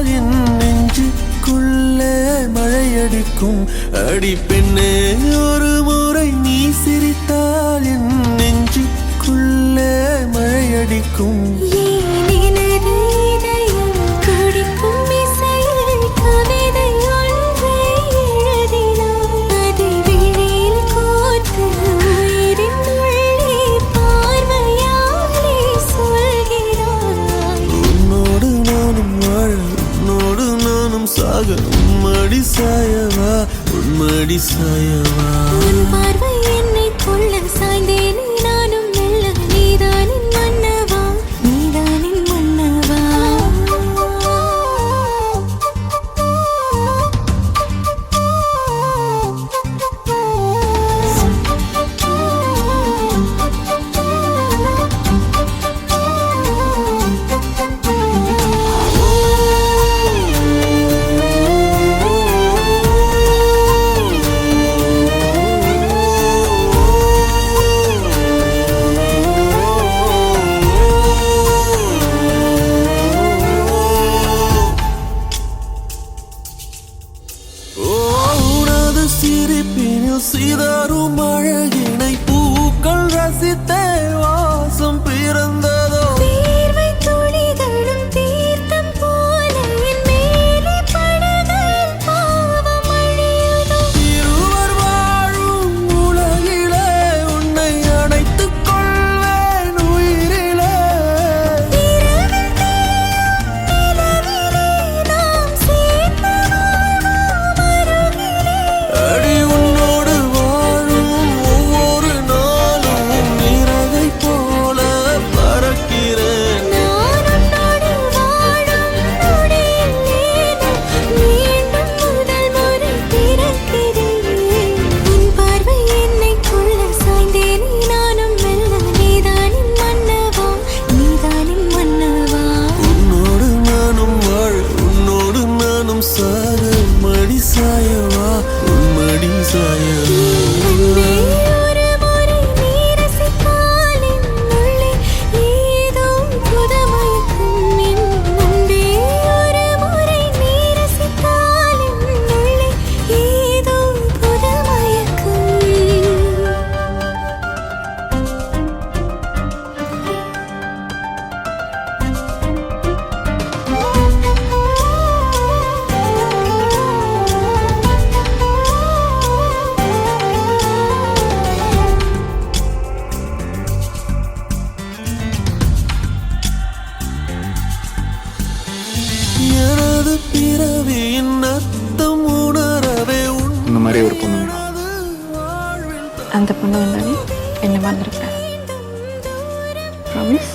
சிரித்தால் என் நெஞ்சுக்குள்ளே மழையடிக்கும். அடி பெண்ணே ஒரு முறை நீ சிரித்தால் என் நெஞ்சுக்குள்ளே மழையடிக்கும். உன்மடி சாயவா உன்மடி சாயவா. உன் பார்வை என்னை கொள்ள சாய்ந்தேனே நானும் மெல்ல. நீதானின் மன்னவா நீதானின் மன்னவா. சிரிப்பினில் சிதறும் அழகினை பூக்கள் ரசித்தே வாசம் பிறந்ததோ. தீர்வை துளிகளும் தீர்த்தம் போல என் மேலே படுகையில் பாவம் அழியுதோ. இருவர் வாழும் உலகிலே உன்னை அணைத்துக் கொள்வேன் உயிரிலே. இரவில் தேயும் நிலவிலே நாம் சேர்ந்து வாழ்வோம் அருகிலே. அடி உன்னோடு வாழும் ஒவ்வொரு நாளும் இறகை போல பறக்கிறேன். நான் உன்னோடு வாழும் நொடியில் மீண்டும் முதல் முறை பிறக்கிறேன். உன் பார்வை என்னை கொள்ள சாய்ந்தேனே நானும் மெல்ல. நீதானின் மன்னவா நீதானின் மன்னவா. உன்னோடு நானும் வாழ உன்னோடு நானும் சாக மடி சாயவா உன்மடி சாயவா. அன்பே ஒரு முறை நீ ரசித்தால் என் உள்ளே ஏதோ புதுமயக்கம். என் அன்பே ஒரு முறை நீ ரசித்தால் என் உள்ளே ஏதோ புதுமயக்கம். எனது பிறவியின் அர்த்தம் உணரவே இந்த மாதிரி ஒரு பொண்ணு வேணும். அந்த பொண்ணு வந்தாலே என்ன மறந்துருப்பேன். ப்ராமிஸ்.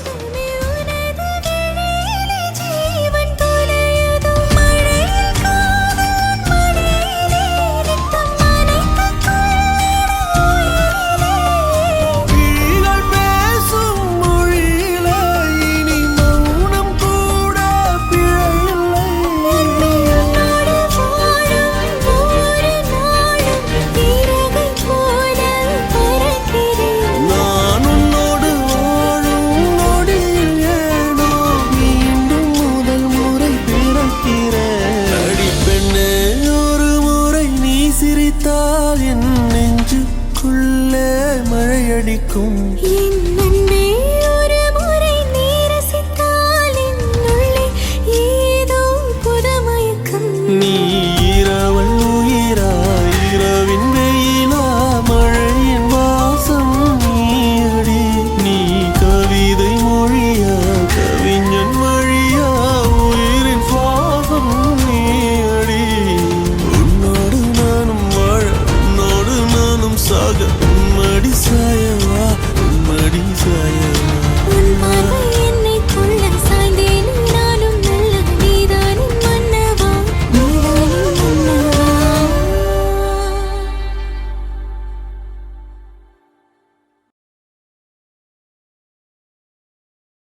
ஜீவன் தொலையுதோ மழையில் காதல் மழையிலே ரத்தம் நனைத்துக் கொள்ளும் உயிரிலே. விழிகள் பேசும் மொழியிலே இனி மௌனம் கூட பிழையில்லை. உன்னோடு வாழும் ஒவ்வொரு நாளும் இறகை போல பறக்கிறேன். நான் உன்னோடு வாழும் நொடியில் ஏனோ மீண்டும் முதல் முறை பிறக்கிறேன். அடி பெண்ணே ஒரு முறை நீ சிரித்தால் என் நெஞ்சுக்குள்ளே மழையடிக்கும்.